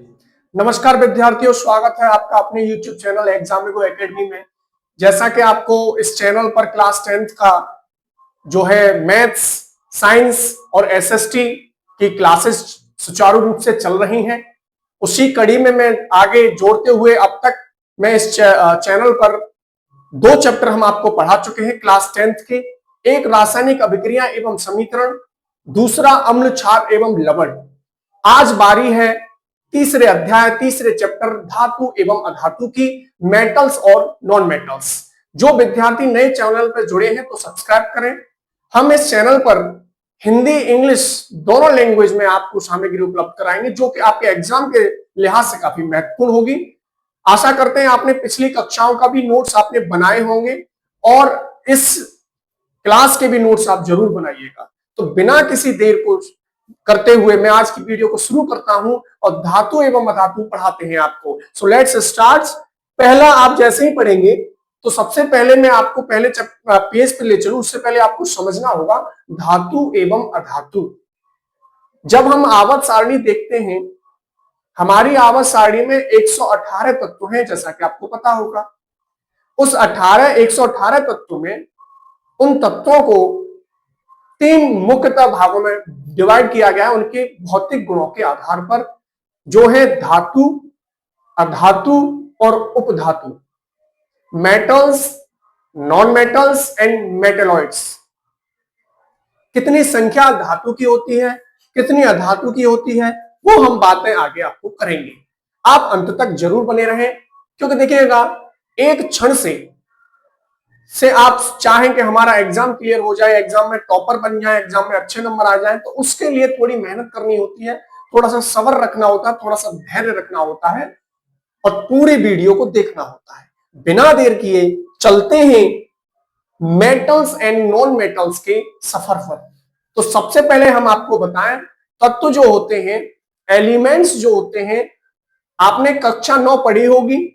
नमस्कार विद्यार्थियों, स्वागत है आपका अपने YouTube चैनल एग्जामिगो एकेडमी में। जैसा कि आपको इस चैनल पर क्लास 10th का जो है मैथ्स, साइंस और एसएसटी की क्लासेस सुचारू रूप से चल रही हैं, उसी कड़ी में मैं आगे जोड़ते हुए अब तक मैं इस चैनल पर 2 चैप्टर हम आपको पढ़ा चुके हैं क्लास 10th के। एक रासायनिक अभिक्रिया एवं समीकरण, दूसरा अम्ल क्षार एवं लवण। आज बारी है तीसरे अध्याय, तीसरे चैप्टर धातु एवं अधातु की, मेटल्स और नॉन मेटल्स। जो विद्यार्थी नए चैनल पर जुड़े हैं तो सब्सक्राइब करें। हम इस चैनल पर हिंदी इंग्लिश दोनों लैंग्वेज में आपको सामग्री उपलब्ध कराएंगे जो कि आपके एग्जाम के लिहाज से काफी महत्वपूर्ण होगी। आशा करते हैं आपने पिछली कक्षाओं का भी नोट्स आपने बनाए होंगे और इस क्लास के भी नोट्स आप जरूर बनाइएगा। तो बिना किसी देर को करते हुए मैं आज की वीडियो को शुरू करता हूं और धातु एवं अधातु पढ़ाते हैं आपको। So let's start. पहला आप जैसे ही पढ़ेंगे तो सबसे पहले मैं आपको पहले पेज पे ले चलूं, उससे पहले आपको समझना होगा धातु एवं अधातु। जब हम आवर्त सारणी देखते हैं, हमारी आवर्त सारणी में 118 तत्व हैं, जैसा कि आपको पता होगा। उस 118 तत्वों में उन तत्वों को 3 मुख्यतः भागों में डिवाइड किया गया है उनके भौतिक गुणों के आधार पर, जो है धातु, अधातु और उपधातु, metals, non metals and metalloids. कितनी संख्या धातु की होती है, कितनी अधातु की होती है, वो हम बातें आगे आपको करेंगे। आप अंत तक जरूर बने रहें, क्योंकि देखिएगा एक क्षण से आप चाहें कि हमारा एग्जाम क्लियर हो जाए, एग्जाम में टॉपर बन जाए, एग्जाम में अच्छे नंबर आ जाए, तो उसके लिए थोड़ी मेहनत करनी होती है, थोड़ा सा सब्र रखना होता है, थोड़ा सा धैर्य रखना होता है और पूरी वीडियो को देखना होता है। बिना देर किए चलते हैं मेटल्स एंड नॉन मेटल्स के सफर पर। तो सबसे पहले हम आपको बताएं, तत्व जो होते हैं, एलिमेंट्स जो होते हैं, आपने कक्षा 9 पढ़ी होगी।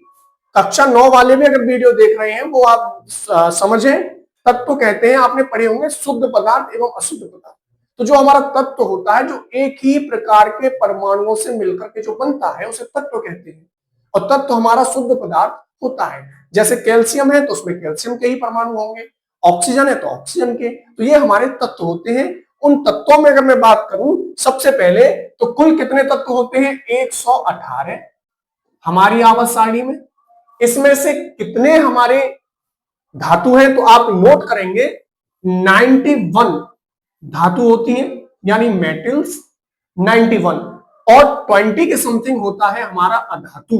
कक्षा 9 वाले भी अगर वीडियो देख रहे हैं वो आप समझें, तत्व कहते हैं, आपने पढ़े होंगे शुद्ध पदार्थ एवं अशुद्ध पदार्थ। तो जो हमारा तत्व होता है, जो एक ही प्रकार के परमाणुओं से मिलकर के जो बनता है, उसे तत्व कहते हैं। और तत्व हमारा शुद्ध पदार्थ होता है। जैसे कैल्शियम है तो उसमें कैल्शियम के ही परमाणु होंगे, ऑक्सीजन है तो ऑक्सीजन के। तो ये हमारे तत्व होते हैं। उन तत्वों में अगर मैं बात करूं सबसे पहले, तो कुल कितने तत्व होते हैं? 118 हमारी आवर्त सारणी में। इसमें से कितने हमारे धातु हैं? तो आप नोट करेंगे 91 धातु होती है, यानी मेटल्स 91, और 20 के समथिंग होता है हमारा अधातु।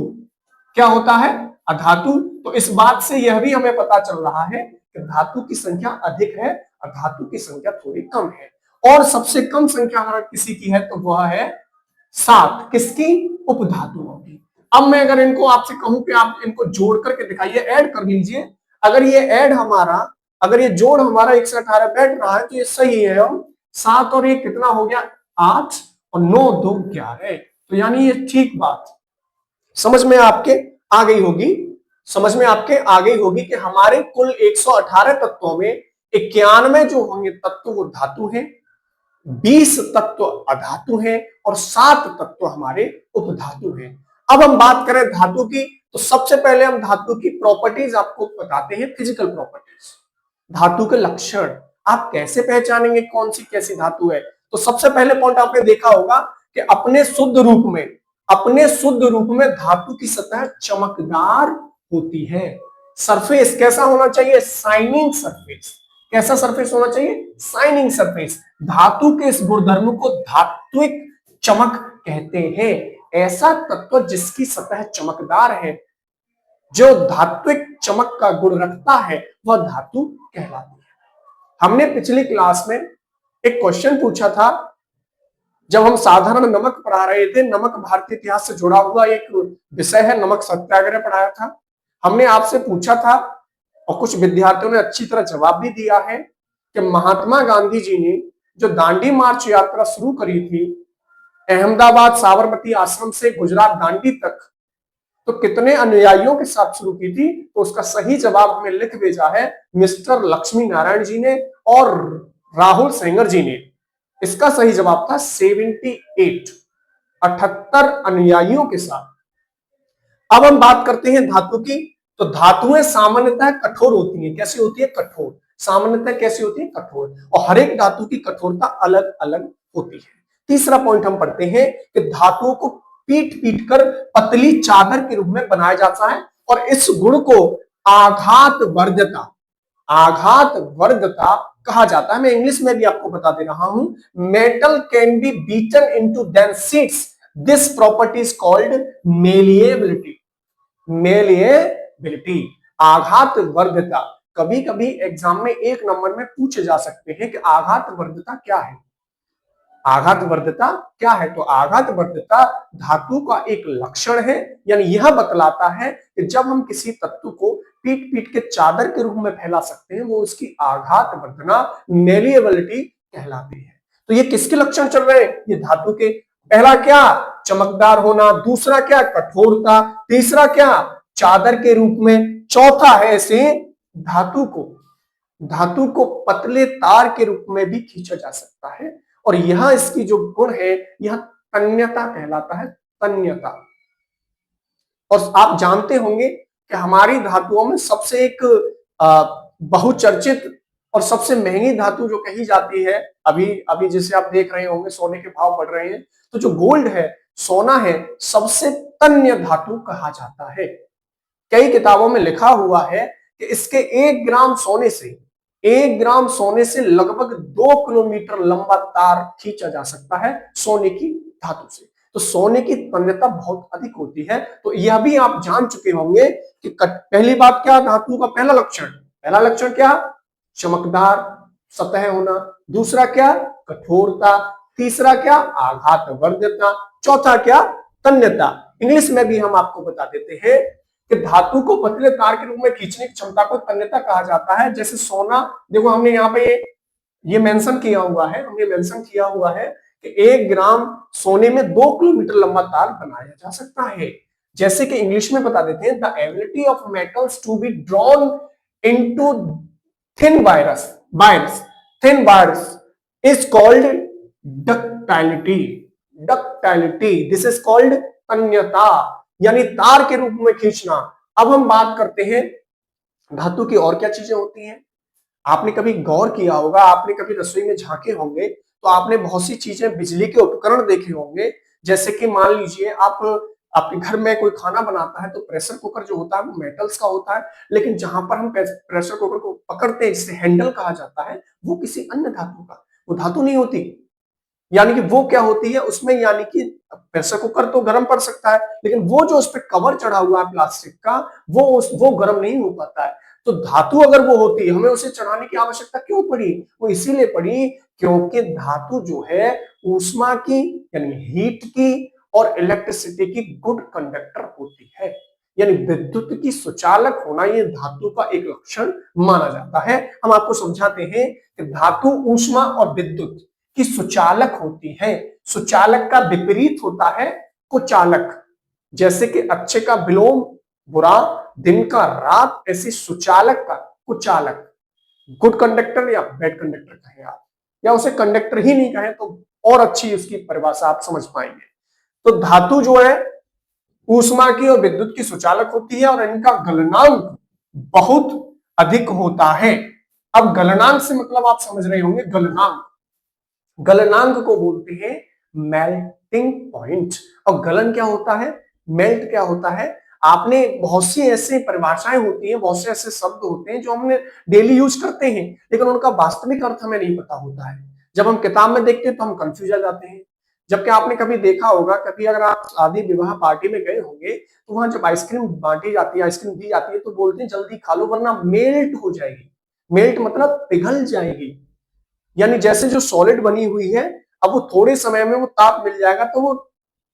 क्या होता है? अधातु। तो इस बात से यह भी हमें पता चल रहा है कि धातु की संख्या अधिक है, अधातु की संख्या थोड़ी कम है। और सबसे कम संख्या अगर किसी की है तो वह है 7। किसकी? उपधातुओं की। अब मैं अगर इनको आपसे कहूं कि आप इनको जोड़ करके दिखाइए, ऐड कर लीजिए। अगर ये ऐड हमारा, अगर ये जोड़ हमारा 118 बैठ रहा है तो ये सही है। हम 7 और 1 कितना हो गया? 8 और 9 2 11। तो यानी ये ठीक बात समझ में आपके आ गई होगी, समझ में आपके आ गई होगी कि हमारे कुल 118 तत्वों में 91 जो होंगे तत्व वो धातु हैं, 20 तत्व अधातु हैं और 7 तत्व हमारे उपधातु हैं। अब हम बात करें धातु की, तो सबसे पहले हम धातु की प्रॉपर्टीज आपको बताते हैं, फिजिकल प्रॉपर्टीज, धातु के लक्षण। आप कैसे पहचानेंगे कौन सी कैसी धातु है? तो सबसे पहले पॉइंट आपने देखा होगा कि अपने शुद्ध रूप में धातु की सतह चमकदार होती है। सरफेस कैसा होना चाहिए? Shining surface. कैसा सरफेस होना चाहिए? Shining surface. धातु के इस गुणधर्म को धात्विक चमक कहते हैं। ऐसा तत्व जिसकी सतह चमकदार है, जो धात्विक चमक का गुण रखता है, वह धातु कहलाती है। हमने पिछली क्लास में एक क्वेश्चन पूछा था, जब हम साधारण नमक पढ़ा रहे थे। नमक भारतीय इतिहास से जुड़ा हुआ एक विषय है, नमक सत्याग्रह पढ़ाया था। हमने आपसे पूछा था और कुछ विद्यार्थियों ने अच्छी तरह जवाब भी दिया है कि महात्मा गांधी जी ने जो दांडी मार्च यात्रा शुरू करी थी, अहमदाबाद साबरमती आश्रम से गुजरात दांडी तक, तो कितने अनुयायियों के साथ शुरू की थी? तो उसका सही जवाब हमें लिख भेजा है मिस्टर लक्ष्मी नारायण जी ने और राहुल सेंगर जी ने। इसका सही जवाब था 78 78 अनुयायियों के साथ। अब हम बात करते हैं धातु की। तो धातुएं सामान्यतः कठोर होती हैं। कैसी होती है? कठोर। सामान्यतः कैसी होती है? कठोर। और हर एक धातु की कठोरता अलग अलग होती है। तीसरा पॉइंट हम पढ़ते हैं कि धातुओं को पीट पीट कर पतली चादर के रूप में बनाया जाता है और इस गुण को आघात वर्धता, आघात वर्धता कहा जाता है। मैं इंग्लिश में भी आपको बता दे रहा हूं। Metal can be beaten into then sheets, this property is called malleability. Malleability, आघात वर्धता। कभी कभी एग्जाम में 1 नंबर में पूछे जा सकते हैं कि आघात वर्धता क्या है। आघात वर्धता क्या है? तो आघात वर्धता धातु का एक लक्षण है, यानी यह बतलाता है कि जब हम किसी तत्व को पीट पीट के चादर के रूप में फैला सकते हैं, वो उसकी आघात वर्धना, मेलिएबिलिटी कहलाती है। तो ये किसके लक्षण चल रहे हैं? ये धातु के। पहला क्या? चमकदार होना। दूसरा क्या? कठोरता। तीसरा क्या? चादर के रूप में। चौथा है ऐसे धातु को पतले तार के रूप में भी खींचा जा सकता है। और यह इसकी जो गुण है, यह तन्यता कहलाता है। तन्यता। और आप जानते होंगे कि हमारी धातुओं में सबसे एक बहुचर्चित और सबसे महंगी धातु जो कही जाती है, अभी अभी जैसे आप देख रहे होंगे सोने के भाव बढ़ रहे हैं, तो जो गोल्ड है, सोना है, सबसे तन्य धातु कहा जाता है। कई किताबों में लिखा हुआ है कि इसके 1 ग्राम सोने से 1 ग्राम सोने से लगभग 2 किलोमीटर लंबा तार खींचा जा सकता है सोने की धातु से। तो सोने की तन्यता बहुत अधिक होती है। तो यह भी आप जान चुके होंगे कि पहली बात क्या? धातु का पहला लक्षण क्या? चमकदार सतह होना। दूसरा क्या? कठोरता। तीसरा क्या? आघात वर्धता। चौथा क्या? तन्यता। इंग्लिश में भी हम आपको बता देते हैं कि धातु को पतले तार के रूप में खींचने की क्षमता को तन्यता कहा जाता है। जैसे सोना, देखो हमने यहाँ पे ये मेंशन किया हुआ है, कि 1 ग्राम सोने में 2 किलोमीटर लंबा तार बनाया जा सकता है। जैसे कि इंग्लिश में बता देते हैं, the ability of metals to be drawn into thin wires is called ductility. This is called तन्यता, यानी तार के रूप में खींचना। अब हम बात करते हैं धातु की और क्या चीजें होती हैं। आपने कभी गौर किया होगा, आपने कभी रसोई में झांके होंगे तो आपने बहुत सी चीजें, बिजली के उपकरण देखे होंगे। जैसे कि मान लीजिए आप आपके घर में कोई खाना बनाता है तो प्रेशर कुकर जो होता है वो मेटल्स का होता है, लेकिन जहां पर हम प्रेशर कुकर को पकड़ते हैं, जिसे हैंडल कहा जाता है, वो किसी अन्य धातु का, वो धातु नहीं होती। यानी कि वो क्या होती है उसमें, यानी कि प्रेशर कुकर तो गर्म पड़ सकता है, लेकिन वो जो उस पर कवर चढ़ा हुआ है प्लास्टिक का, वो गर्म नहीं हो पाता है। तो धातु अगर वो होती, हमें उसे चढ़ाने की आवश्यकता क्यों पड़ी? वो इसीलिए पड़ी क्योंकि धातु जो है ऊष्मा की, यानी हीट की और इलेक्ट्रिसिटी की गुड कंडक्टर होती है। यानी विद्युत की सुचालक होना ये धातु का एक लक्षण माना जाता है। हम आपको समझाते हैं कि धातु ऊष्मा और विद्युत की सुचालक होती है। सुचालक का विपरीत होता है कुचालक। जैसे कि अच्छे का विलोम बुरा, दिन का रात, ऐसी सुचालक का कुचालक। गुड कंडक्टर या बैड कंडक्टर कहें आप, या उसे कंडक्टर ही नहीं कहें तो और अच्छी उसकी परिभाषा आप समझ पाएंगे। तो धातु जो है ऊष्मा की और विद्युत की सुचालक होती है और इनका गलनांक बहुत अधिक होता है। अब गलनांक से मतलब आप समझ रहे होंगे, गलनांक को बोलते हैं मेल्टिंग पॉइंट। और गलन क्या होता है, मेल्ट क्या होता है? आपने बहुत सी ऐसी परिभाषाएं होती हैं, बहुत से ऐसे शब्द होते हैं जो हमने डेली यूज करते हैं, लेकिन उनका वास्तविक अर्थ हमें नहीं पता होता है। जब हम किताब में देखते हैं तो हम कंफ्यूज आ जाते हैं। जबकि आपने कभी देखा होगा, कभी अगर आप शादी विवाह पार्टी में गए होंगे तो वहां जब आइसक्रीम बांटी जाती है, आइसक्रीम दी जाती है, तो बोलते हैं जल्दी खा लो वरना मेल्ट हो जाएगी। मेल्ट मतलब पिघल जाएगी। यानी जैसे जो सॉलिड बनी हुई है, अब वो थोड़े समय में वो ताप मिल जाएगा तो वो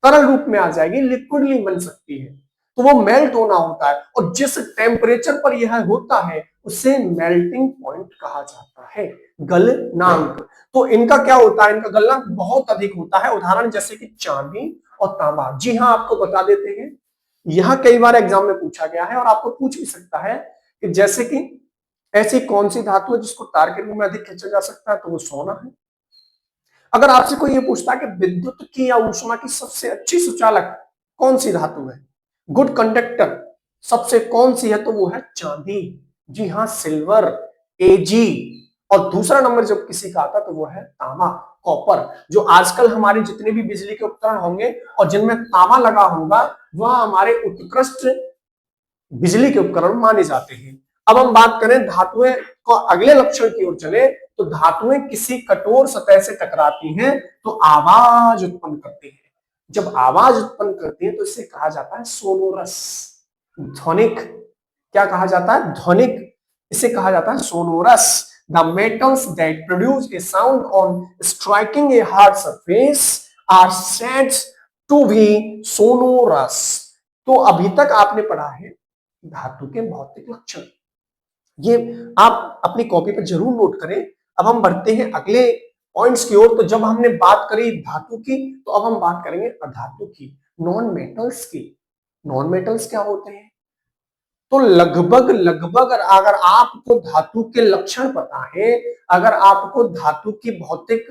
तरल रूप में आ जाएगी, लिक्विडली बन सकती है। तो वो मेल्ट होना होता है, और जिस टेम्परेचर पर यह होता है उसे मेल्टिंग पॉइंट कहा जाता है, गलनांक। तो इनका क्या होता है, इनका गलनांक बहुत अधिक होता है। उदाहरण जैसे कि चांदी और तांबा। जी हाँ, आपको बता देते हैं, यह कई बार एग्जाम में पूछा गया है और आपको पूछ भी सकता है कि जैसे कि ऐसी कौन सी धातु है जिसको तार के रूप में अधिक खींचा जा सकता है, तो वो सोना है। अगर आपसे कोई ये पूछता है कि विद्युत की या ऊष्मा की सबसे अच्छी सुचालक कौन सी धातु है, गुड कंडक्टर सबसे कौन सी है, तो वो है चांदी। जी हाँ, सिल्वर, एजी। और दूसरा नंबर जब किसी का आता तो वो है तांबा, कॉपर। जो आजकल हमारे जितने भी बिजली के उपकरण होंगे और जिनमें तांबा लगा होगा वह हमारे उत्कृष्ट बिजली के उपकरण माने जाते हैं। अब हम बात करें धातुएं को अगले लक्षण की ओर चले तो धातुएं किसी कठोर सतह से टकराती हैं तो आवाज उत्पन्न करती हैं। जब आवाज उत्पन्न करती है तो इसे कहा जाता है सोनोरस, ध्वनिक। क्या कहा जाता है? ध्वनिक। इसे कहा जाता है sonorous. The metals that produce a sound on striking a hard surface are said to be sonorous. तो अभी तक आपने पढ़ा है धातु के भौतिक लक्षण, ये आप अपनी कॉपी पर जरूर नोट करें। अब हम बढ़ते हैं अगले पॉइंट्स की ओर। तो जब हमने बात करी धातु की तो अब हम बात करेंगे अधातु की, नॉन मेटल्स की। नॉन मेटल्स क्या होते हैं? तो लगभग लगभग अगर आपको धातु के लक्षण पता है, अगर आपको धातु की भौतिक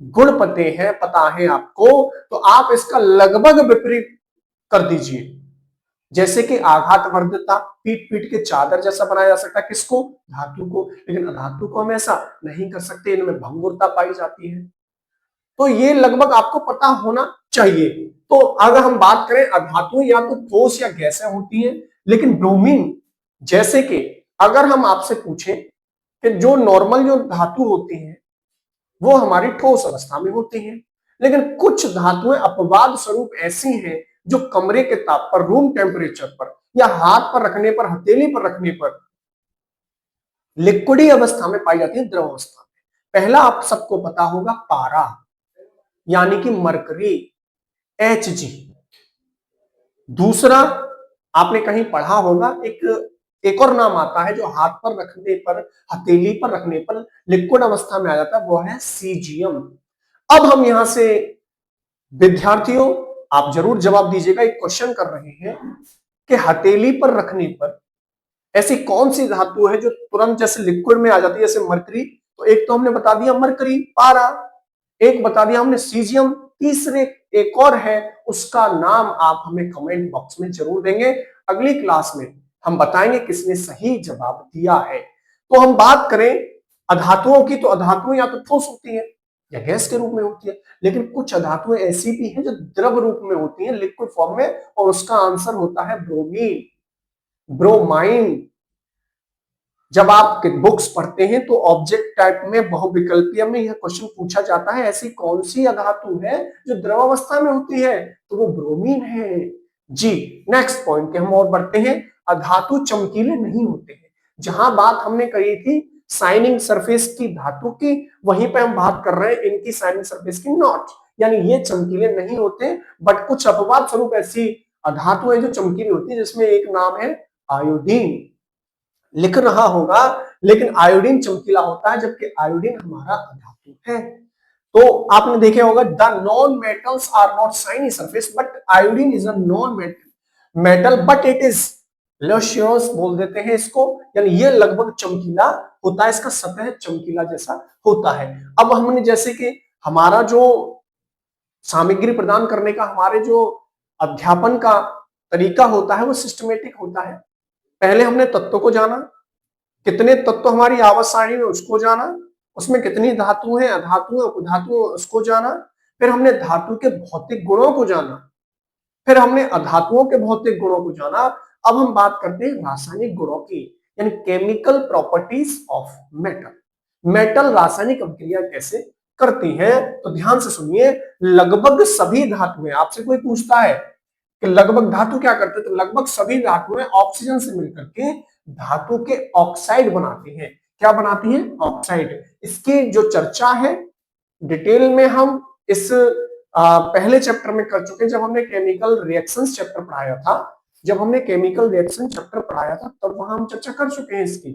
गुण पता है आपको, तो आप इसका लगभग विपरीत कर दीजिए। जैसे कि आघात वर्धता, पीट पीट के चादर जैसा बनाया जा सकता है किसको? धातु को। लेकिन अधातु को हम ऐसा नहीं कर सकते, इनमें भंगुरता पाई जाती है। तो ये लगभग आपको पता होना चाहिए। तो अगर हम बात करें अधातु या तो ठोस या गैसें होती हैं, लेकिन ब्रोमीन जैसे कि अगर हम आपसे पूछें कि जो नॉर्मल जो धातु होती हैं वो हमारी ठोस अवस्था में होती हैं, लेकिन कुछ धातुएं अपवाद स्वरूप ऐसी हैं जो कमरे के ताप पर, रूम टेम्परेचर पर या हाथ पर रखने पर, हथेली पर रखने पर लिक्विडी अवस्था में पाई जाती है, द्रव अवस्था में। पहला आप सबको पता होगा पारा, यानी कि मरकरी, Hg। दूसरा आपने कहीं पढ़ा होगा एक और नाम आता है जो हाथ पर रखने पर, हथेली पर रखने पर लिक्विड अवस्था में आ जाता है, वो है सीजियम। अब हम यहां से विद्यार्थियों आप जरूर जवाब दीजिएगा, एक क्वेश्चन कर रहे हैं कि हथेली पर रखने पर ऐसी कौन सी धातु है जो तुरंत जैसे लिक्विड में आ जाती है, जैसे मरकरी। तो एक तो हमने बता दिया मरकरी, पारा, एक बता दिया हमने सीजियम, तीसरे एक और है, उसका नाम आप हमें कमेंट बॉक्स में जरूर देंगे। अगली क्लास में हम बताएंगे किसने सही जवाब दिया है। तो हम बात करें अधातुओं की, तो अधातुएं या तो ठोस होती है या गैस के रूप में होती है, लेकिन कुछ अधातुएं ऐसी भी हैं जो द्रव रूप में होती हैं, लिक्विड फॉर्म में, और उसका आंसर होता है ब्रोमीन, ब्रोमाइन। जब आप बुक्स पढ़ते हैं तो ऑब्जेक्ट टाइप में बहुविकल्पीय में यह क्वेश्चन पूछा जाता है, ऐसी कौन सी अधातु है जो द्रव अवस्था में होती है, तो वो ब्रोमीन है जी। नेक्स्ट पॉइंट के हम और बढ़ते हैं। अधातु चमकीले नहीं होते हैं। जहां बात हमने करी थी साइनिंग सरफेस की धातु की, वहीं पे हम बात कर रहे हैं इनकी साइनिंग सरफेस की नॉट, यानी ये चमकीले नहीं होते। बट कुछ अपवाद स्वरूप ऐसी अधातु है जो चमकीली होती है, जिसमें एक नाम है आयोडीन। लिख रहा होगा, लेकिन आयोडीन चमकीला होता है, जबकि आयोडीन हमारा अधातु है। तो आपने देखे होगा the non metals are not shiny surface but iodine is a non metal but it is luscious बोल देते हैं इसको, यानी ये लगभग चमकीला होता है, इसका सतह चमकीला जैसा होता है। अब हमने जैसे कि हमारा जो सामग्री प्रदान करने का, हमारे जो अध्यापन का तरीका होता है वो सिस्टमेटिक होता है। पहले हमने तत्व को जाना, कितने तत्व हमारी आवर्त सारणी में उसको जाना, उसमें कितनी धातु हैं, अधातु उपधातु उसको जाना, फिर हमने धातु के भौतिक गुणों को जाना, फिर हमने अधातुओं के भौतिक गुणों को जाना। अब हम बात करते हैं रासायनिक गुणों की, यानी chemical properties of metal. Metal रासायनिक अभिक्रिया कैसे करती हैं, तो ध्यान से सुनिए। लगभग सभी धातुएं, आपसे कोई पूछता है कि लगभग धातु क्या करते हैं, तो लगभग सभी धातुएं ऑक्सीजन से मिलकर के धातु के ऑक्साइड बनाती हैं। क्या बनाती हैं? ऑक्साइड। इसकी जो चर्चा है डिटेल में हम इस पहले चैप्टर में कर चुके हैं, जब हमने केमिकल रिएक्शंस चैप्टर पढ़ाया था। जब हमने केमिकल रिएक्शन चैप्टर पढ़ाया था तब वहां हम चर्चा कर चुके हैं इसकी।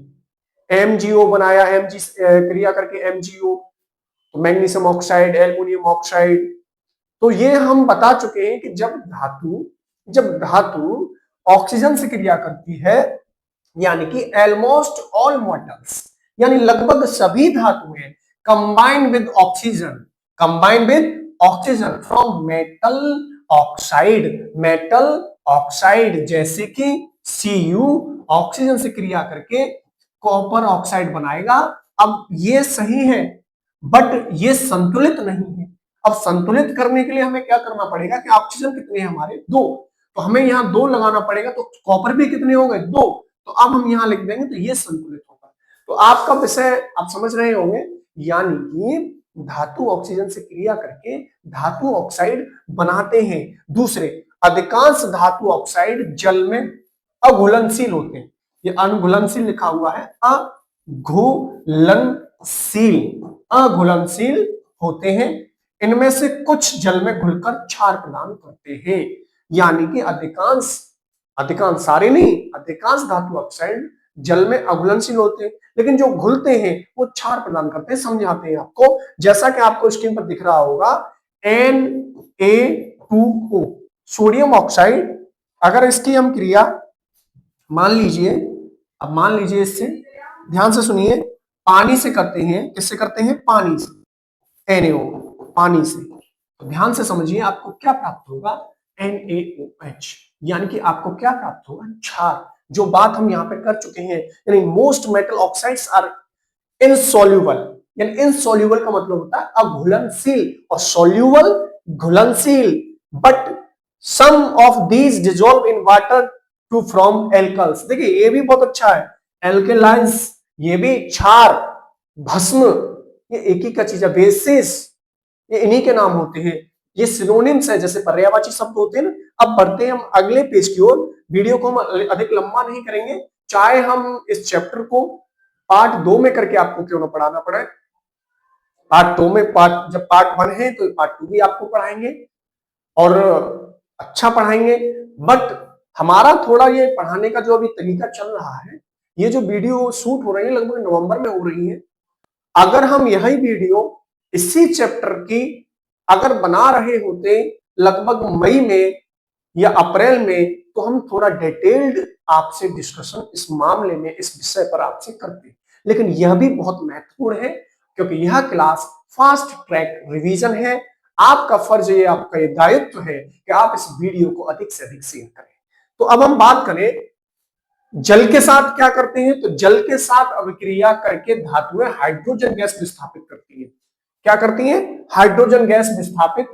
एमजीओ बनाया, एमजी क्रिया करके एमजीओ, तो मैग्नीशियम ऑक्साइड, एल्युमिनियम ऑक्साइड। तो ये हम बता चुके हैं कि जब धातु ऑक्सीजन से क्रिया करती है, यानी कि ऑलमोस्ट ऑल मेटल्स, यानी लगभग सभी धातुएं combine with oxygen, combine with oxygen from metal oxide जैसे कि Cu ऑक्सीजन से क्रिया करके कॉपर ऑक्साइड बनाएगा। अब ये सही है बट ये संतुलित नहीं है। अब संतुलित करने के लिए हमें क्या करना पड़ेगा कि ऑक्सीजन कितने हैं हमारे, 2, तो हमें यहाँ 2 लगाना पड़ेगा, तो कॉपर भी कितने हो गए, 2, तो अब हम यहाँ लिख देंगे तो ये संतुलित होगा। तो आपका विषय आप समझ रहे होंगे, यानी कि धातु ऑक्सीजन से क्रिया करके धातु ऑक्साइड बनाते हैं। दूसरे, अधिकांश धातु ऑक्साइड जल में अघुलनशील होते हैं। ये अनघुलनशील लिखा हुआ है, अघुलनशील होते हैं। इनमें से कुछ जल में घुलकर क्षार प्रदान करते हैं। यानी कि अधिकांश सारे नहीं, अधिकांश धातु ऑक्साइड जल में अघुलनशील होते हैं, लेकिन जो घुलते हैं वो क्षार प्रदान करते हैं। समझाते हैं आपको, जैसा कि आपको स्क्रीन पर दिख रहा होगा Na2O सोडियम ऑक्साइड। अगर इसकी हम क्रिया मान लीजिए, अब मान लीजिए इससे ध्यान से सुनिए, पानी से करते हैं, किससे करते हैं, पानी से, NaO पानी से, तो ध्यान से समझिए आपको क्या प्राप्त होगा, NaOH, यानी कि आपको क्या प्राप्त होगा, क्षार। जो बात हम यहाँ पे कर चुके हैं, यानी most metal oxides are insoluble, यानी इनसॉल्युबल का मतलब होता है अघुलनशील, और सॉल्युबल घुलनशील, but some of these dissolve in water to from alkalis. देखिए ये भी बहुत अच्छा है, एल्केलाइंस, ये भी क्षार, भस्म, ये एक ही का चीज है, बेसिस, ये इन्हीं के नाम होते हैं। ये सिनोनिम्स है, जैसे पर्यायवाची शब्द होते हैं ना। अब बढ़ते हैं हम अगले पेज की ओर। वीडियो को हम अधिक लंबा नहीं करेंगे, चाहे हम इस चैप्टर को पार्ट 2 में करके आपको क्यों ना पढ़ाना पड़े। पार्ट 2 में जब पार्ट 1 है तो पार्ट 2 भी आपको पढ़ाएंगे और अच्छा पढ़ाएंगे। बट हमारा थोड़ा ये पढ़ाने का जो अभी तरीका चल रहा है, ये जो वीडियो शूट हो रही है लगभग नवंबर में हो रही है। अगर हम यही वीडियो इसी चैप्टर की अगर बना रहे होते लगभग मई में या अप्रैल में, तो हम थोड़ा डिटेल्ड आपसे डिस्कशन इस मामले में, इस विषय पर आपसे करते। लेकिन यह भी बहुत महत्वपूर्ण है क्योंकि यह क्लास फास्ट ट्रैक रिवीजन है। आपका फर्ज ये, आपका ये दायित्व है कि आप इस वीडियो को अधिक से अधिक शेयर करें। तो अब हम बात करें जल के साथ क्या करते हैं, तो जल के साथ अभिक्रिया करके धातुएं हाइड्रोजन गैस विस्थापित करती है। क्या करती हैं, हाइड्रोजन गैस विस्थापित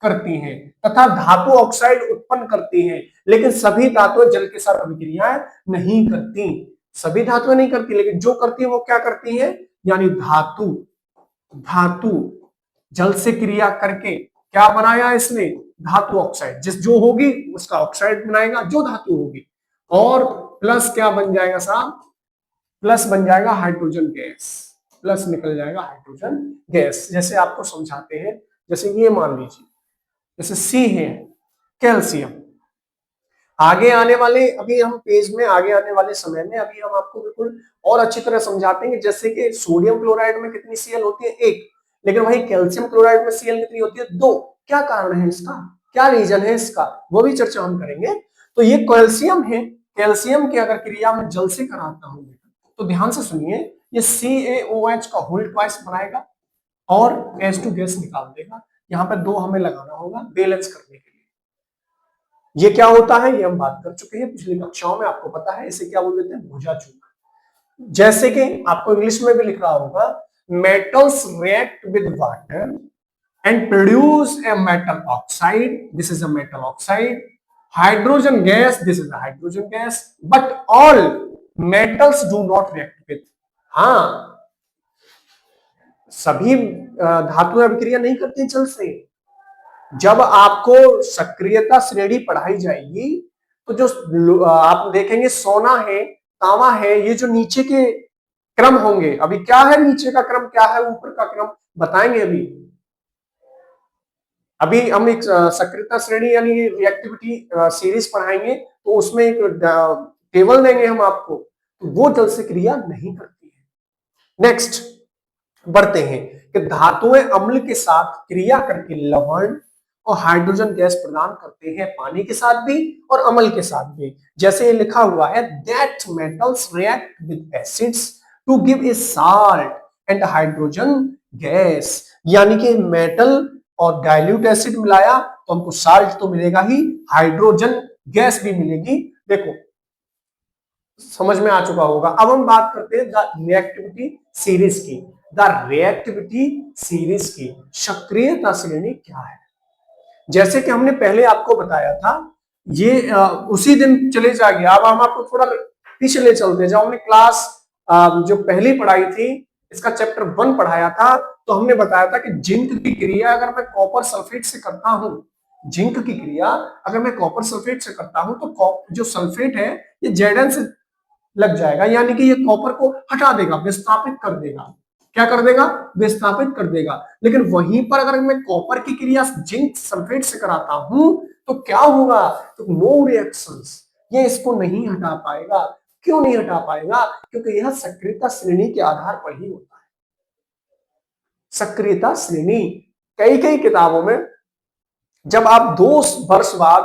करती हैं तथा धातु ऑक्साइड उत्पन्न करती हैं। लेकिन सभी धातुएं जल के साथ अभिक्रियाएं नहीं करती, सभी धातुएं नहीं करती, लेकिन जो करती है वो क्या करती है, यानी धातु जल से क्रिया करके क्या बनाया इसने, धातु ऑक्साइड, जो होगी उसका ऑक्साइड बनाएगा, जो धातु होगी, और प्लस क्या बन जाएगा साहब, प्लस बन जाएगा हाइड्रोजन गैस, प्लस निकल जाएगा हाइड्रोजन गैस। जैसे आपको समझाते हैं, जैसे ये मान लीजिए, जैसे सी है कैल्शियम। आगे आने वाले, अभी हम पेज में आगे आने वाले समय में अभी हम आपको बिल्कुल और अच्छी तरह समझाते हैं। जैसे कि सोडियम क्लोराइड में कितनी Cl होती है, 1, लेकिन वही कैल्शियम क्लोराइड में Cl कितनी होती है, 2। क्या कारण है इसका, क्या रीजन है इसका, वो भी चर्चा हम करेंगे। तो ये कैल्शियम है, कैल्शियम की अगर क्रिया में जल से कराता हूं तो ध्यान से सुनिए, ये CaOH का होल ट्वाइस बनाएगा और H2 गैस निकाल देगा। यहाँ पे 2 हमें लगाना होगा बैलेंस करने के लिए। ये क्या होता है, ये हम बात कर चुके हैं पिछली कक्षाओं में, आपको पता है इसे क्या बोल देते हैं, भुजा चूर्ण। जैसे कि आपको इंग्लिश में भी लिख रहा होगा, metals react with water and produce a metal oxide, this is a metal oxide, hydrogen gas, this is a hydrogen gas, but all metals do not react with, हाँ सभी धातुएं अभिक्रिया नहीं करती जल से। जब आपको सक्रियता श्रेणी पढ़ाई जाएगी तो जो आप देखेंगे सोना है, तांबा है, ये जो नीचे के क्रम होंगे, अभी क्या है नीचे का क्रम, क्या है ऊपर का क्रम, बताएंगे। अभी हम एक सक्रियता श्रेणी यानी रिएक्टिविटी सीरीज पढ़ाएंगे, तो उसमें एक टेबल देंगे हम आपको, तो वो जल से क्रिया नहीं करती है। नेक्स्ट बढ़ते हैं कि धातुएं अम्ल के साथ क्रिया करके लवण और हाइड्रोजन गैस प्रदान करते हैं, पानी के साथ भी और अम्ल के साथ भी। जैसे ये लिखा हुआ है, that metals react with acids to give a salt and hydrogen gas. यानी कि मेटल और डाइल्यूट एसिड मिलाया तो हमको साल्ट तो मिलेगा ही, हाइड्रोजन गैस भी मिलेगी। देखो समझ में आ चुका होगा। अब हम बात करते हैं द रिएक्टिविटी सीरीज की। द रिएक्टिविटी सीरीज की सक्रियता श्रेणी क्या है? जैसे कि हमने पहले आपको बताया था, ये उसी दिन चले जाएंगे। अब हम आपको थोड़ा पीछे ले चलते हैं। जब हमने क्लास जो पहली पढ़ाई थी, इसका चैप्टर 1 पढ़ाया था, तो हमने बताया था कि जिंक की क्रिया अगर मैं कॉपर सल्फेट से करता हूं, जिंक की क्रिया अगर मैं कॉपर सल्फेट से करता हूं, तो जो सल्फेट है ये Zn से लग जाएगा, यानी कि ये कॉपर को हटा देगा, विस्थापित कर देगा। क्या कर देगा? विस्थापित कर देगा। लेकिन वहीं पर अगर मैं कॉपर की क्रिया जिंक सल्फेट से कराता हूं तो क्या होगा? तो नो रिएक्शंस, ये इसको नहीं हटा पाएगा। क्यों नहीं हटा पाएगा? क्योंकि यह सक्रियता श्रेणी के आधार पर ही होता है। सक्रियता श्रेणी कई कई किताबों में, जब आप 2 वर्ष बाद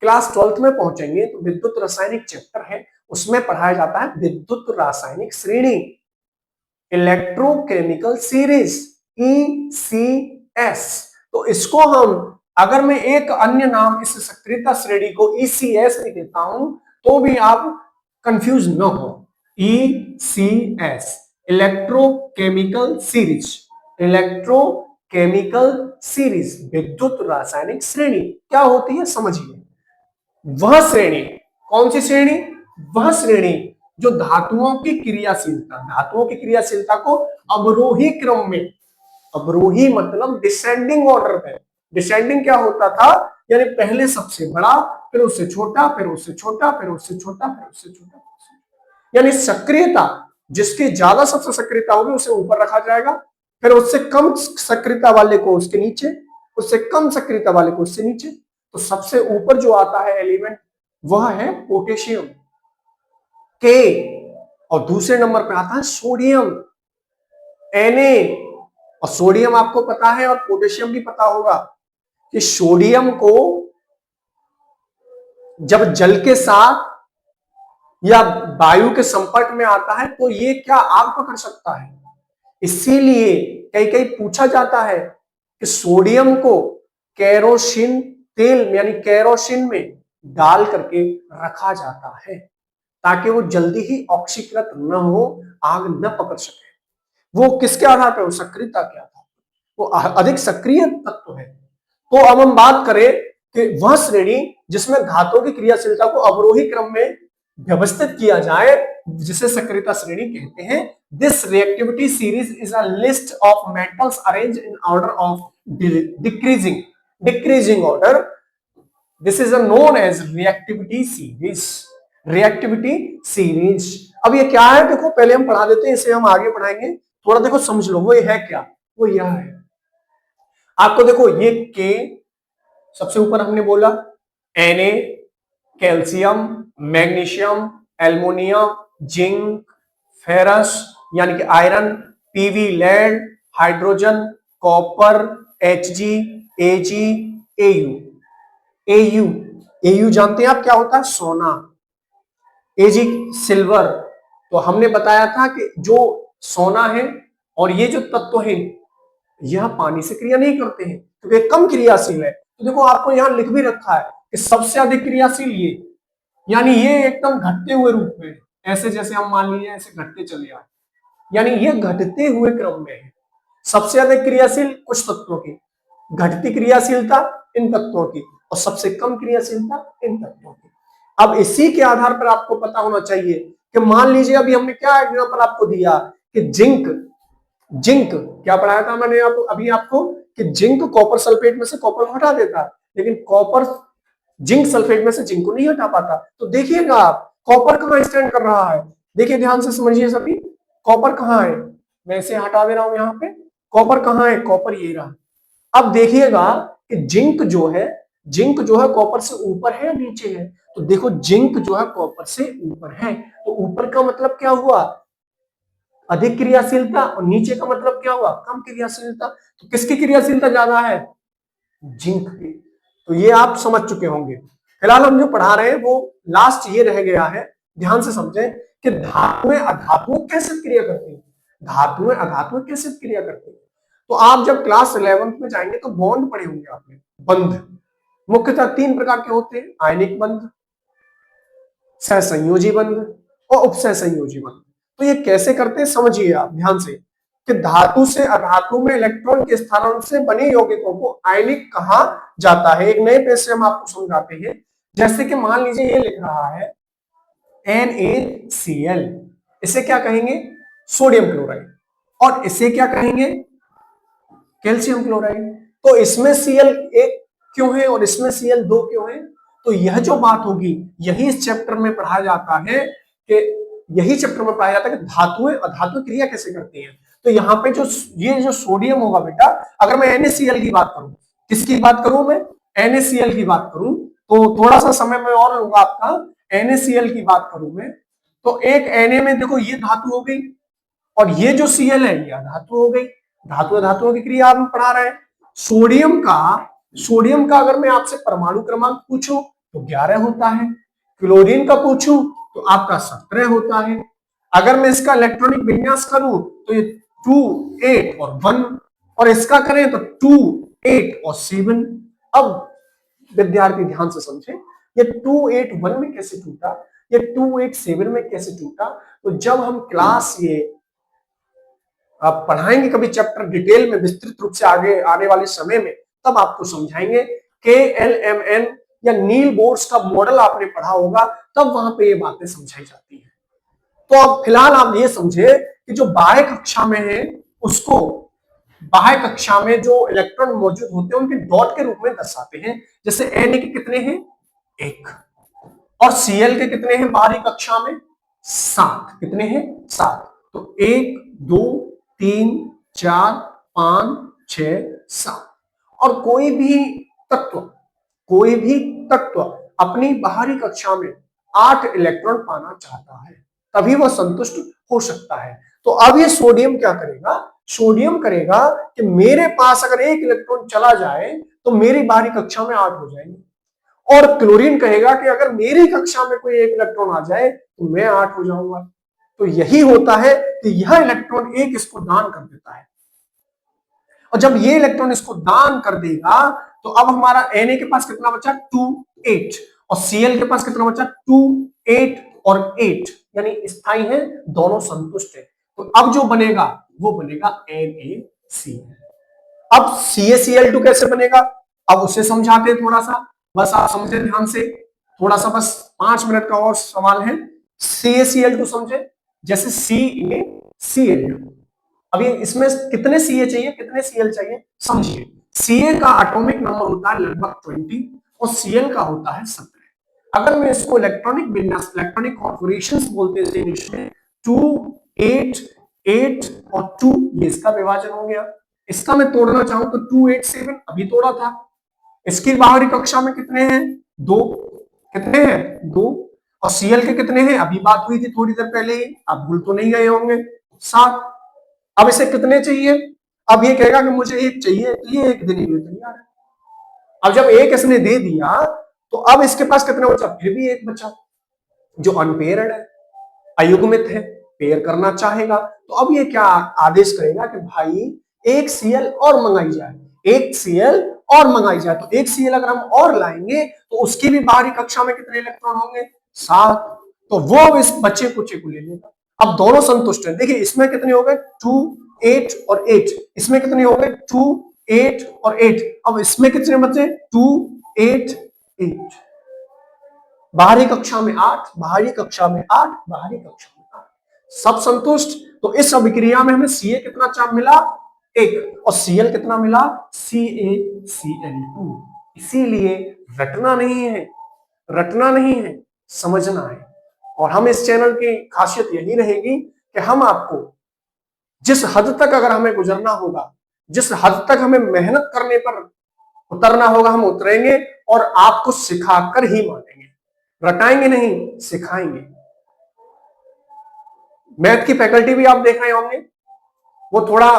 क्लास 12th में पहुंचेंगे तो विद्युत रासायनिक चैप्टर है, उसमें पढ़ाया जाता है विद्युत रासायनिक श्रेणी, इलेक्ट्रोकेमिकल सीरीज, ECS। तो इसको हम, अगर मैं एक अन्य नाम इस सक्रियता श्रेणी को ECS भी देता हूं तो भी आप कंफ्यूज न हो। ECS electrochemical series, electrochemical series विद्युत रासायनिक श्रेणी क्या होती है समझिए। वह श्रेणी, कौन सी श्रेणी? वह श्रेणी जो धातुओं की क्रियाशीलता, धातुओं की क्रियाशीलता को अवरोही क्रम में, अवरोही मतलब डिसेंडिंग ऑर्डर में, डिसेंडिंग क्या होता था? यानी पहले सबसे बड़ा, फिर उससे छोटा, फिर उससे छोटा, फिर उससे छोटा, फिर उससे छोटा, यानी सक्रियता जिसकी ज्यादा सबसे सक्रियता होगी उसे ऊपर रखा जाएगा, फिर उससे कम सक्रियता वाले को उसके नीचे, उससे कम सक्रियता वाले को उससे नीचे। तो सबसे ऊपर जो आता है एलिमेंट वह है पोटेशियम के, और दूसरे नंबर पे आता है सोडियम Na। और सोडियम आपको पता है और पोटेशियम भी पता होगा कि सोडियम को जब जल के साथ या वायु के संपर्क में आता है तो ये क्या आग पकड़ सकता है। इसीलिए कई कई पूछा जाता है कि सोडियम को केरोसिन तेल यानी केरोसिन में डाल करके रखा जाता है ताकि वो जल्दी ही ऑक्सीकृत न हो, आग न पकड़ सके। वो किसके आधार पर? सक्रियता के आधार पर, वो अधिक सक्रिय तत्व है। तो अब हम बात करें कि वह श्रेणी जिसमें धातुओं की क्रियाशीलता को अवरोही क्रम में व्यवस्थित किया जाए जिसे सक्रियता श्रेणी कहते हैं। This reactivity series is a list of metals arrange in order of decreasing order. This is known as reactivity series, reactivity series. अब ये क्या है देखो, पहले हम पढ़ा देते हैं, इसे हम आगे पढ़ाएंगे। थोड़ा देखो समझ लो वो है क्या। वो यह है, आपको देखो ये के सबसे ऊपर हमने बोला, Na calcium, magnesium, aluminium, zinc, ferrous यानी कि iron, P V lead, hydrogen, copper, Hg, Ag, Au। Au जानते हैं आप क्या होता है? सोना। Ag silver. तो हमने बताया था कि जो सोना है और ये जो तत्व है यह पानी से क्रिया नहीं करते हैं क्योंकि कम क्रियाशील है। तो देखो आपको यहां लिख भी रखा है कि सबसे अधिक क्रियाशील ये, यानी ये एकदम घटते हुए रूप में, ऐसे जैसे हम मान लीजिए ऐसे घटते चले आए, यानी ये घटते हुए क्रम में है। सबसे अधिक क्रियाशील कुछ तत्वों की, घटती क्रियाशीलता इन तत्वों की, और सबसे कम क्रियाशीलता इन तत्वों की। अब इसी के आधार पर आपको पता होना चाहिए कि मान लीजिए अभी हमने क्या एग्जांपल आपको दिया कि जिंक, जिंक क्या पढ़ाया था मैंने अभी आपको कि जिंक कॉपर सल्फेट में से कॉपर को हटा देता है, लेकिन कॉपर जिंक सल्फेट में से जिंक को नहीं हटा पाता। तो देखिएगा आप कॉपर कहां स्टैंड कर रहा है, देखिए ध्यान से समझिए सभी, कॉपर कहां है, मैं इसे हटा दे रहा हूं, यहां पे कॉपर कहां है, कॉपर ये रहा। अब देखिएगा कि जिंक जो है, जिंक जो है कॉपर से ऊपर है या नीचे है? तो देखो जिंक जो है कॉपर से ऊपर है, तो ऊपर का मतलब क्या हुआ? अधिक क्रियाशीलता, और नीचे का मतलब क्या हुआ? कम क्रियाशीलता। तो किसकी क्रियाशीलता ज्यादा है? जिंक की। तो ये आप समझ चुके होंगे। फिलहाल हम जो पढ़ा रहे हैं वो लास्ट ये रह गया है, ध्यान से समझें कि धातुएं अधातुओं कैसे क्रिया करती हैं, धातुएं अधातुएं कैसे क्रिया करती हैं। तो आप जब क्लास 11th में जाएंगे तो बॉन्ड पढ़े होंगे आपने, बंध। मुख्यतः 3 प्रकार के होते हैं, आयनिक बंध, सहसंयोजी बंध और उपसहसंयोजी बंध। तो ये कैसे करते हैं समझिए आप ध्यान से, कि धातु से अधातु में इलेक्ट्रॉन के स्थानांतरण से बने यौगिकों को आयनिक कहा जाता है। एक नए पेज से हम आपको समझाते हैं। जैसे कि मान लीजिए ये लिख रहा है NaCl, इसे क्या कहेंगे, सोडियम क्लोराइड, और इसे क्या कहेंगे, कैल्शियम क्लोराइड। तो इसमें Cl एक क्यों है और इसमें Cl दो क्यों है? तो यह जो बात होगी यही इस चैप्टर में पढ़ाया जाता है, कि यही चैप्टर में पढ़ाया जाता है कि धातुएं अधातु क्रिया कैसे करती हैं। तो यहाँ पे जो ये जो सोडियम होगा बेटा, अगर मैं NaCl की बात करूं, किसकी बात करूं मैं, NaCl की बात करूं, तो थोड़ा सा समय में और लूंगा आपका। NaCl की बात करूं मैं, तो एक Na में देखो ये धातु हो गई, और ये जो Cl है ये धातु हो गई। धातु धातुओं की क्रिया आप पढ़ा रहे हैं। सोडियम का अगर मैं आपसे परमाणु क्रमांक पूछूं तो 11 होता है, क्लोरीन का पूछूं तो आपका 17 होता है। अगर मैं इसका इलेक्ट्रॉनिक विन्यास करूं तो ये 2, 8 और 1, और इसका करें तो 2, 8 और 7। अब विद्यार्थी ध्यान से समझे, ये 281 में कैसे टूटा, ये 287 में कैसे टूटा। तो जब हम क्लास ये आप पढ़ाएंगे कभी चैप्टर डिटेल में विस्तृत रूप से आगे आने वाले समय में, तब आपको समझाएंगे। KLMN या नील बोर्स का मॉडल आपने पढ़ा होगा, तब वहां पे ये बातें समझाई जाती है। तो अब फिलहाल आप ये समझे कि जो बाह्य कक्षा में है उसको, बाह्य कक्षा में जो इलेक्ट्रॉन मौजूद होते हैं उनके डॉट के रूप में दर्शाते हैं। जैसे Na के कितने हैं, 1, और Cl के कितने हैं बाहरी कक्षा में, 7। कितने हैं, 7। तो 1, 2, 3, 4, 5, 6, 7। और कोई भी तत्व अपनी बाहरी कक्षा में 8 इलेक्ट्रॉन पाना चाहता है, तभी वह संतुष्ट हो सकता है। तो अब ये सोडियम क्या करेगा, सोडियम करेगा कि मेरे पास अगर 1 इलेक्ट्रॉन चला जाए तो मेरी बाहरी कक्षा में 8 हो जाएंगे, और क्लोरीन कहेगा कि अगर मेरी कक्षा में कोई 1 इलेक्ट्रॉन आ जाए तो मैं 8 हो जाऊंगा। तो यही होता है कि यह इलेक्ट्रॉन 1 इसको दान कर देता है, और जब ये इलेक्ट्रॉन इसको दान कर देगा तो अब हमारा Na के पास कितना बचा, 2, 8, और Cl के पास कितना बचा, 2, 8 और 8, यानी स्थायी है, दोनों संतुष्ट है। तो अब जो बनेगा वो बनेगा NaCl। अब CaCl2 कैसे बनेगा, अब उसे समझाते हैं थोड़ा सा, बस आप समझे ध्यान से, थोड़ा सा बस 5 मिनट का और सवाल है। CaCl2 समझे, जैसे CaCl2, अभी इसमें कितने Ca चाहिए, कितने Cl चाहिए समझिए। Ca का एटॉमिक नंबर होता है लगभग 20 और Cl का होता है 17। अगर मैं इसको इलेक्ट्रॉनिक विन्यास, इलेक्ट्रॉनिक कॉन्फिगरेशंस बोलते हैं इंग्लिश में, 2, 8, 8 और 2, ये इसका विभाजन हो गया। इसका मैं तोड़ना चाहूं तो 2, 8, 7 अभी तोड़ा था। इसकी बाहरी कक्षा में कितने हैं, 2, कितने हैं, 2, और Cl के कितने हैं, अभी बात हुई थी थोड़ी देर पहले ही, आप भूल तो नहीं गए होंगे, 7। अब इसे कितने चाहिए, अब ये कहेगा कि मुझे 1 चाहिए, तो ये 1 देने के लिए तैयार है। अब जब 1 इसने दे दिया तो अब इसके पास कितना बचा, फिर भी 1 बचा, जो अनपेयर्ड है, अयुग्मित है, पेयर करना चाहेगा। तो अब ये क्या आदेश करेगा कि भाई 1 Cl और मंगाई जाए, 1 Cl और मंगाई जाए। तो 1 Cl अगर हम और लाएंगे तो उसकी भी बाहरी कक्षा में कितने इलेक्ट्रॉन होंगे, 7। तो वो इस बच्चे कुचे को ले लेगा। अब दोनों संतुष्ट हैं। देखिए इसमें कितने हो गए, 2, 8 और 8, इसमें कितने हो गए, 2, 8 और 8। अब इसमें कितने बचे, 2, 8, 8। बाहरी कक्षा में 8, बाहरी कक्षा में 8, बाहरी कक्षा में 8, सब संतुष्ट। तो इस अभिक्रिया में हमें Ca कितना चार्ज मिला, 1, और Cl कितना मिला, CaCl2। इसीलिए रटना नहीं है, समझना है। और हम इस चैनल की खासियत यही रहेगी कि हम आपको जिस हद तक अगर हमें गुजरना होगा, जिस हद तक हमें मेहनत करने पर उतरना होगा, हम उतरेंगे और आपको सिखाकर ही मानेंगे, रटाएंगे नहीं, सिखाएंगे। मैथ की फैकल्टी भी आप देख रहे होंगे, वो थोड़ा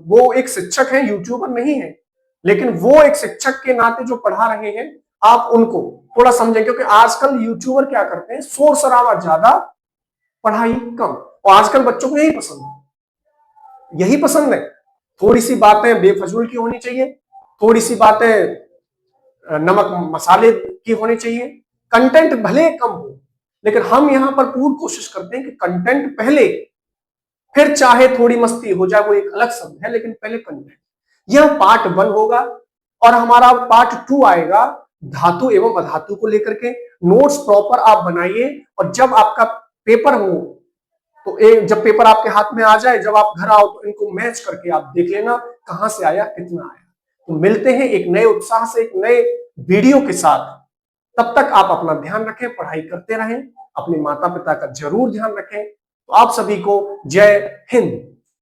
वो एक शिक्षक है, यूट्यूबर नहीं है, लेकिन वो एक शिक्षक के नाते जो पढ़ा रहे हैं, आप उनको थोड़ा समझें। क्योंकि आजकल यूट्यूबर क्या करते हैं, शोर शराबा ज्यादा, पढ़ाई कम, और आजकल बच्चों को यही पसंद है। थोड़ी सी बातें बेफजूल की होनी चाहिए, थोड़ी सी बातें नमक मसाले की होनी चाहिए। कंटेंट भले कम हो, लेकिन हम यहां पर पूरी कोशिश करते हैं कि कंटेंट पहले, फिर चाहे थोड़ी मस्ती हो जाए, वो एक अलग शब्द है, लेकिन पहले कंटेंट। यह पार्ट 1 होगा और हमारा पार्ट 2 आएगा धातु एवं अधातु को लेकर के। नोट्स प्रॉपर आप बनाइए और जब आपका पेपर हो तो जब पेपर आपके हाथ में आ जाए, जब आप घर आओ तो इनको मैच करके आप देख लेना कहां से आया, कितना आया। तो मिलते हैं एक नए उत्साह से, एक नए वीडियो के साथ। तब तक आप अपना ध्यान रखें, पढ़ाई करते रहें, अपने माता पिता का जरूर ध्यान रखें। तो आप सभी को जय हिंद।